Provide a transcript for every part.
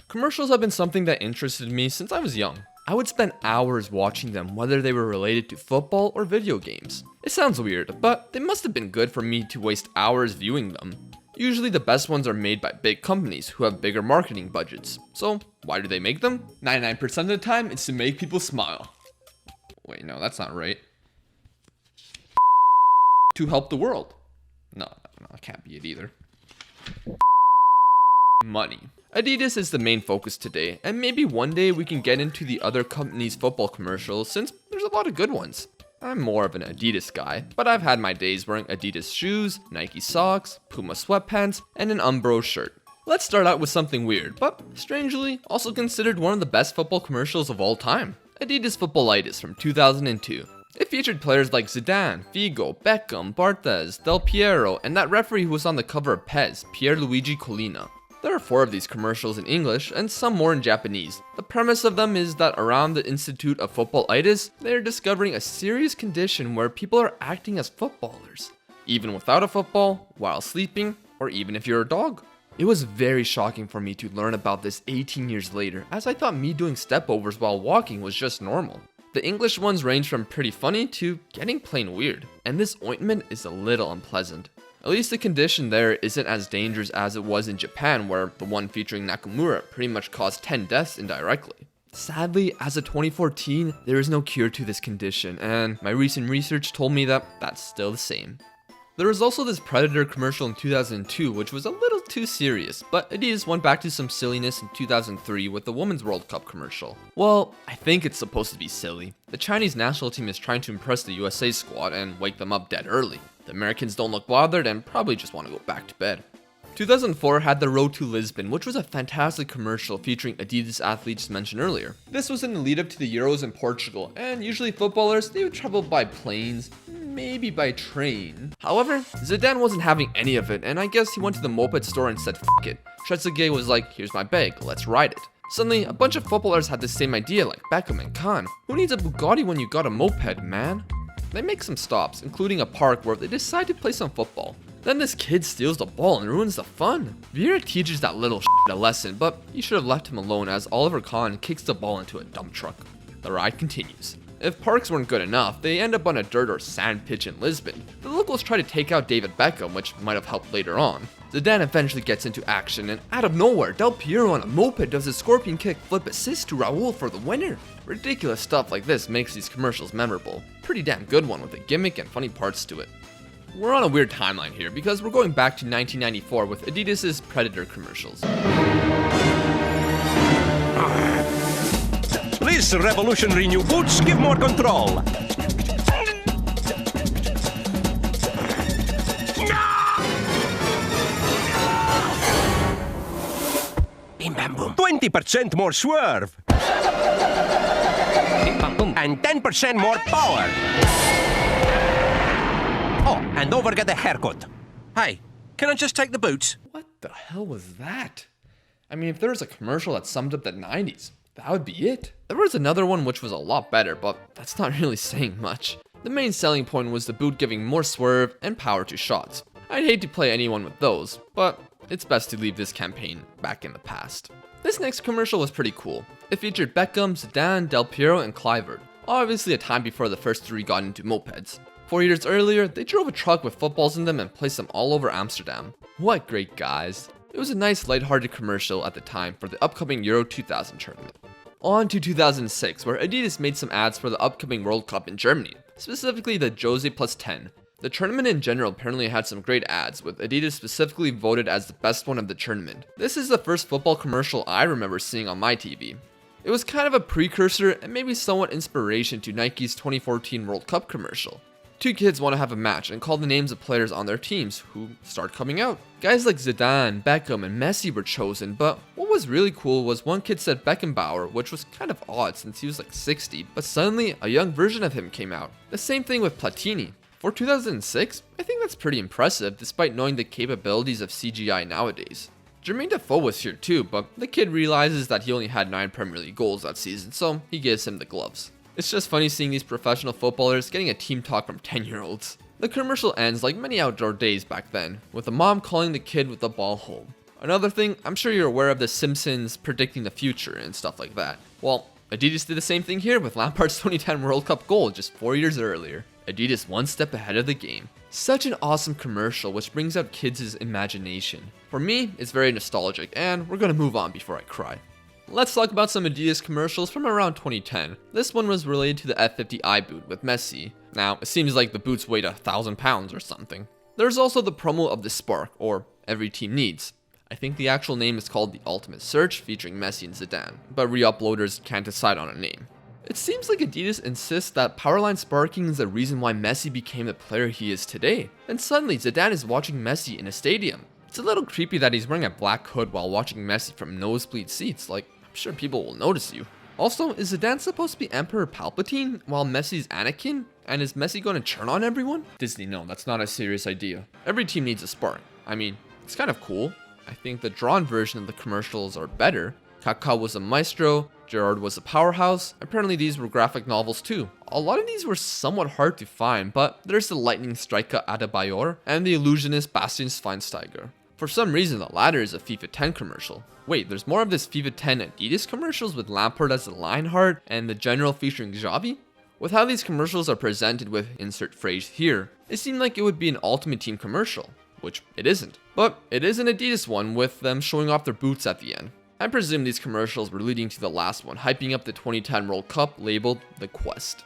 Commercials have been something that interested me since I was young. I would spend hours watching them, whether they were related to football or video games. It sounds weird, but they must have been good for me to waste hours viewing them. Usually the best ones are made by big companies who have bigger marketing budgets. So why do they make them? 99% of the time, it's to make people smile. Wait, no, that's not right. To help the world. No, it can't be it either. Money. Adidas is the main focus today, and maybe one day we can get into the other companies' football commercials since there's a lot of good ones. I'm more of an Adidas guy, but I've had my days wearing Adidas shoes, Nike socks, Puma sweatpants, and an Umbro shirt. Let's start out with something weird, but strangely, also considered one of the best football commercials of all time. Adidas Footballitis from 2002. It featured players like Zidane, Figo, Beckham, Barthez, Del Piero, and that referee who was on the cover of Pez, Pierluigi Collina. There are 4 of these commercials in English and some more in Japanese. The premise of them is that around the Institute of Footballitis, they are discovering a serious condition where people are acting as footballers, even without a football, while sleeping, or even if you're a dog. It was very shocking for me to learn about this 18 years later, as I thought me doing stepovers while walking was just normal. The English ones range from pretty funny to getting plain weird, and this ointment is a little unpleasant. At least the condition there isn't as dangerous as it was in Japan, where the one featuring Nakamura pretty much caused 10 deaths indirectly. Sadly, as of 2014, there is no cure to this condition, and my recent research told me that that's still the same. There was also this Predator commercial in 2002, which was a little too serious, but Adidas went back to some silliness in 2003 with the Women's World Cup commercial. Well, I think it's supposed to be silly. The Chinese national team is trying to impress the USA squad and wake them up dead early. The Americans don't look bothered and probably just want to go back to bed. 2004 had the Road to Lisbon, which was a fantastic commercial featuring Adidas athletes mentioned earlier. This was in the lead up to the Euros in Portugal, and usually footballers, they would travel by planes, maybe by train. However, Zidane wasn't having any of it, and I guess he went to the moped store and said, "F it." Trezeguet was like, "Here's my bag, let's ride it." Suddenly, a bunch of footballers had the same idea like Beckham and Khan. Who needs a Bugatti when you got a moped, man? They make some stops, including a park where they decide to play some football. Then this kid steals the ball and ruins the fun. Vieira teaches that little a lesson, but you should have left him alone as Oliver Kahn kicks the ball into a dump truck. The ride continues. If parks weren't good enough, they end up on a dirt or sand pitch in Lisbon. The locals try to take out David Beckham, which might have helped later on. Zidane eventually gets into action, and out of nowhere, Del Piero on a moped does a scorpion kick flip assist to Raul for the winner. Ridiculous stuff like this makes these commercials memorable. Pretty damn good one with a gimmick and funny parts to it. We're on a weird timeline here because we're going back to 1994 with Adidas' Predator commercials. These revolutionary new boots give more control. Bim bam boom. 20% more swerve. Bim bam boom. And 10% more power. Oh, and don't forget the haircut. Hey, can I just take the boots? What the hell was that? I mean, if there was a commercial that summed up the 90s, that would be it. There was another one which was a lot better, but that's not really saying much. The main selling point was the boot giving more swerve and power to shots. I'd hate to play anyone with those, but it's best to leave this campaign back in the past. This next commercial was pretty cool. It featured Beckham, Zidane, Del Piero, and Kluivert. Obviously a time before the first 3 got into mopeds. 4 years earlier, they drove a truck with footballs in them and placed them all over Amsterdam. What great guys. It was a nice lighthearted commercial at the time for the upcoming Euro 2000 tournament. On to 2006, where Adidas made some ads for the upcoming World Cup in Germany, specifically the Jose plus 10. The tournament in general apparently had some great ads, with Adidas specifically voted as the best one of the tournament. This is the first football commercial I remember seeing on my TV. It was kind of a precursor and maybe somewhat inspiration to Nike's 2014 World Cup commercial. 2 kids want to have a match and call the names of players on their teams who start coming out. Guys like Zidane, Beckham, and Messi were chosen, but what was really cool was one kid said Beckenbauer, which was kind of odd since he was like 60, but suddenly a young version of him came out. The same thing with Platini. For 2006, I think that's pretty impressive despite knowing the capabilities of CGI nowadays. Jermaine Defoe was here too, but the kid realizes that he only had 9 Premier League goals that season, so he gives him the gloves. It's just funny seeing these professional footballers getting a team talk from 10-year-olds. The commercial ends like many outdoor days back then, with the mom calling the kid with the ball home. Another thing, I'm sure you're aware of the Simpsons predicting the future and stuff like that. Well, Adidas did the same thing here with Lampard's 2010 World Cup goal just 4 years earlier. Adidas one step ahead of the game. Such an awesome commercial which brings out kids' imagination. For me, it's very nostalgic, and we're gonna move on before I cry. Let's talk about some Adidas commercials from around 2010. This one was related to the F50i boot with Messi. Now, it seems like the boots weighed 1,000 pounds or something. There's also the promo of the Spark, or Every Team Needs. I think the actual name is called The Ultimate Search, featuring Messi and Zidane, but re-uploaders can't decide on a name. It seems like Adidas insists that powerline sparking is the reason why Messi became the player he is today, and suddenly Zidane is watching Messi in a stadium. It's a little creepy that he's wearing a black hood while watching Messi from nosebleed seats, like, I'm sure people will notice you. Also, is Zidane supposed to be Emperor Palpatine while Messi's Anakin? And is Messi going to turn on everyone? Disney, no, that's not a serious idea. Every team needs a spark. I mean, it's kind of cool. I think the drawn version of the commercials are better. Kaká was a maestro, Gerrard was a powerhouse. Apparently these were graphic novels too. A lot of these were somewhat hard to find, but there's the lightning striker Adebayor and the illusionist Bastian Schweinsteiger. For some reason the latter is a FIFA 10 commercial. Wait, there's more of this FIFA 10 Adidas commercials with Lampard as the Lionheart and the General featuring Xavi? With how these commercials are presented with insert phrase here, it seemed like it would be an Ultimate Team commercial, which it isn't. But it is an Adidas one with them showing off their boots at the end. I presume these commercials were leading to the last one, hyping up the 2010 World Cup labeled The Quest.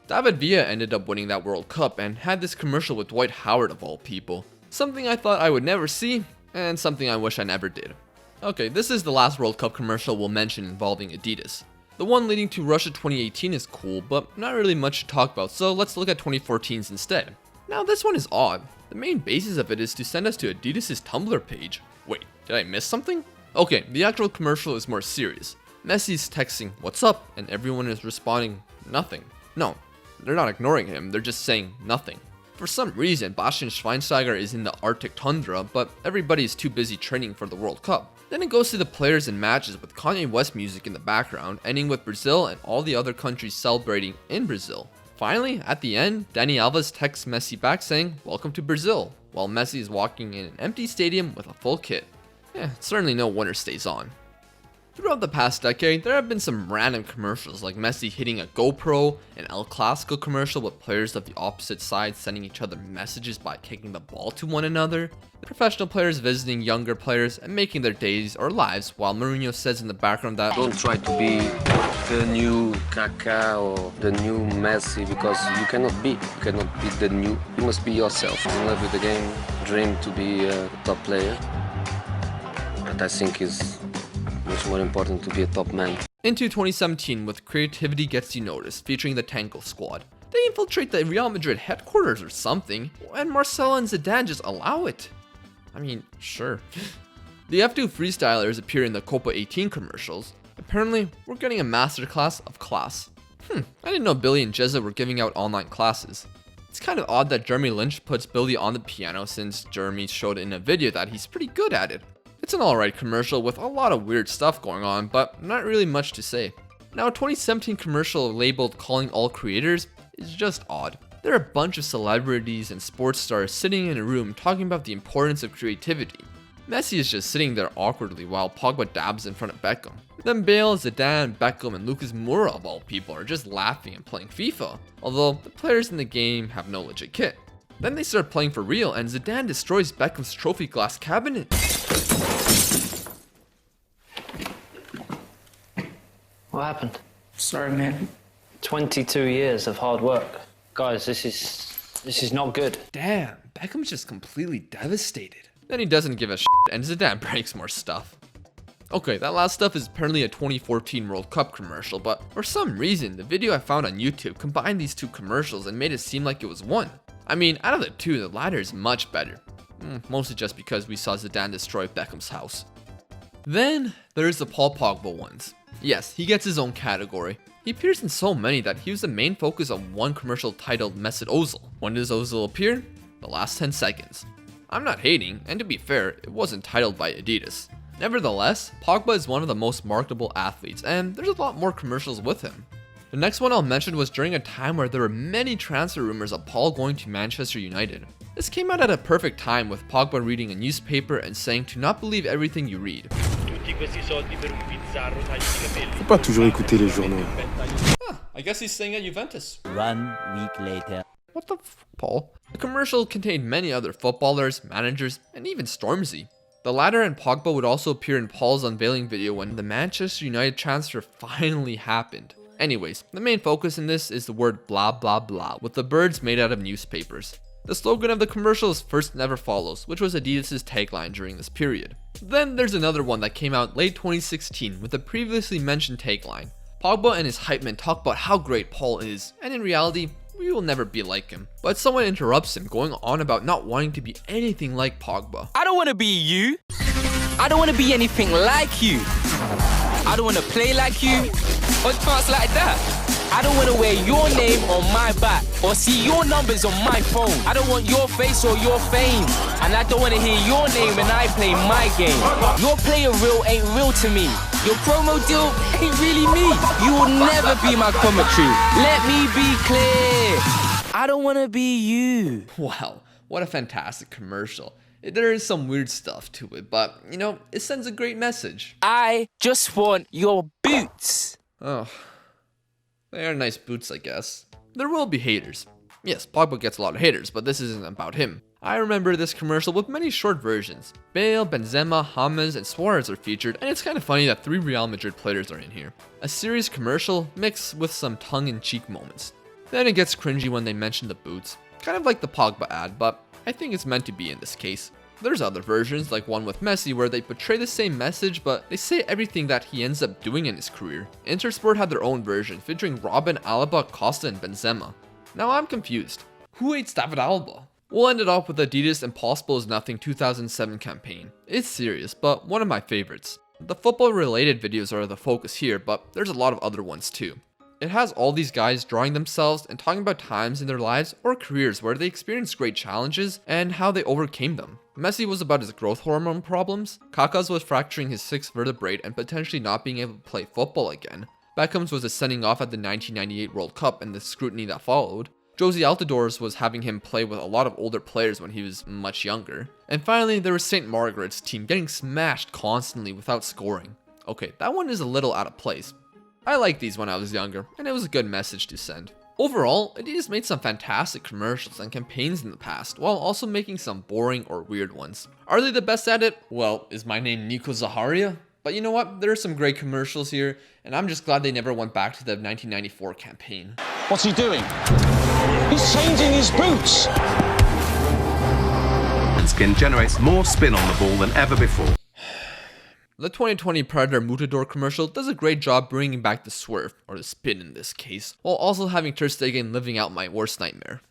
David Villa ended up winning that World Cup and had this commercial with Dwight Howard of all people. Something I thought I would never see, and something I wish I never did. Okay, this is the last World Cup commercial we'll mention involving Adidas. The one leading to Russia 2018 is cool, but not really much to talk about, so let's look at 2014's instead. Now this one is odd. The main basis of it is to send us to Adidas' Tumblr page. Wait, did I miss something? Okay, the actual commercial is more serious. Messi's texting, "What's up?" and everyone is responding, "Nothing." No, they're not ignoring him, they're just saying nothing. For some reason, Bastian Schweinsteiger is in the Arctic tundra, but everybody is too busy training for the World Cup. Then it goes to the players and matches with Kanye West music in the background, ending with Brazil and all the other countries celebrating in Brazil. Finally, at the end, Dani Alves texts Messi back saying, "Welcome to Brazil," while Messi is walking in an empty stadium with a full kit. Certainly no wonder stays on. Throughout the past decade, there have been some random commercials like Messi hitting a GoPro, an El Clasico commercial with players of the opposite side sending each other messages by kicking the ball to one another, professional players visiting younger players and making their days or lives, while Mourinho says in the background that don't try to be the new Kaká or the new Messi, because you cannot be the new, you must be yourself. In love with the game, dream to be a top player, but I think it's much more important to be a top man. Into 2017 with Creativity Gets You Noticed, featuring the Tango Squad. They infiltrate the Real Madrid headquarters or something, and Marcelo and Zidane just allow it. I mean, sure. The F2 freestylers appear in the Copa 18 commercials. Apparently, we're getting a masterclass of class. I didn't know Billy and Jezza were giving out online classes. It's kind of odd that Jeremy Lynch puts Billy on the piano since Jeremy showed in a video that he's pretty good at it. It's an alright commercial with a lot of weird stuff going on, but not really much to say. Now, a 2017 commercial labeled Calling All Creators is just odd. There are a bunch of celebrities and sports stars sitting in a room talking about the importance of creativity. Messi is just sitting there awkwardly while Pogba dabs in front of Beckham. Then Bale, Zidane, Beckham, and Lucas Moura of all people are just laughing and playing FIFA, although the players in the game have no legit kit. Then they start playing for real and Zidane destroys Beckham's trophy glass cabinet. What happened? Sorry, man. 22 years of hard work. Guys, this is not good. Damn, Beckham's just completely devastated. Then he doesn't give a shit and Zidane breaks more stuff. Okay, that last stuff is apparently a 2014 World Cup commercial, but for some reason, the video I found on YouTube combined these two commercials and made it seem like it was one. I mean, out of the two, the latter is much better. Mostly just because we saw Zidane destroy Beckham's house. Then, there's the Paul Pogba ones. Yes, he gets his own category. He appears in so many that he was the main focus of one commercial titled Mesut Ozil. When does Ozil appear? The last 10 seconds. I'm not hating, and to be fair, it wasn't titled by Adidas. Nevertheless, Pogba is one of the most marketable athletes, and there's a lot more commercials with him. The next one I'll mention was during a time where there were many transfer rumors of Paul going to Manchester United. This came out at a perfect time with Pogba reading a newspaper and saying to not believe everything you read. Faut pas toujours écouter les journaux. I guess he's staying at Juventus. 1 week later. What the f, Paul? The commercial contained many other footballers, managers, and even Stormzy. The latter and Pogba would also appear in Paul's unveiling video when the Manchester United transfer finally happened. Anyways, the main focus in this is the word blah blah blah, with the birds made out of newspapers. The slogan of the commercial is "First Never Follows," which was Adidas' tagline during this period. Then there's another one that came out late 2016 with the previously mentioned tagline. Pogba and his hype men talk about how great Paul is, and in reality, we will never be like him. But someone interrupts him, going on about not wanting to be anything like Pogba. I don't want to be you. I don't want to be anything like you. I don't want to play like you or dance like that. I don't want to wear your name on my back or see your numbers on my phone. I don't want your face or your fame. And I don't want to hear your name when I play my game. Your player real ain't real to me. Your promo deal ain't really me. You will never be my commentary. Let me be clear. I don't want to be you. Wow, what a fantastic commercial. There is some weird stuff to it, but, you know, it sends a great message. I just want your boots. Oh, they are nice boots, I guess. There will be haters. Yes, Pogba gets a lot of haters, but this isn't about him. I remember this commercial with many short versions. Bale, Benzema, James, and Suarez are featured, and it's kind of funny that 3 Real Madrid players are in here. A serious commercial mixed with some tongue-in-cheek moments. Then it gets cringy when they mention the boots. Kind of like the Pogba ad, but I think it's meant to be in this case. There's other versions, like one with Messi, where they portray the same message, but they say everything that he ends up doing in his career. Intersport had their own version, featuring Robin, Alaba, Costa, and Benzema. Now I'm confused. Who hates David Alaba? We'll end it off with Adidas Impossible is Nothing 2007 campaign. It's serious, but one of my favorites. The football related videos are the focus here, but there's a lot of other ones too. It has all these guys drawing themselves and talking about times in their lives or careers where they experienced great challenges and how they overcame them. Messi was about his growth hormone problems, Kaká's was fracturing his 6th vertebrae and potentially not being able to play football again, Beckham's was his sending off at the 1998 World Cup and the scrutiny that followed, Josie Altidore's was having him play with a lot of older players when he was much younger, and finally there was St. Margaret's team getting smashed constantly without scoring. Okay, that one is a little out of place. I liked these when I was younger, and it was a good message to send. Overall, Adidas made some fantastic commercials and campaigns in the past, while also making some boring or weird ones. Are they the best at it? Well, is my name Nico Zaharia? But you know what, there are some great commercials here, and I'm just glad they never went back to the 1994 campaign. What's he doing? He's changing his boots! Skin generates more spin on the ball than ever before. The 2020 Predator Mutador commercial does a great job bringing back the swerve, or the spin in this case, while also having Ter Stegen living out my worst nightmare.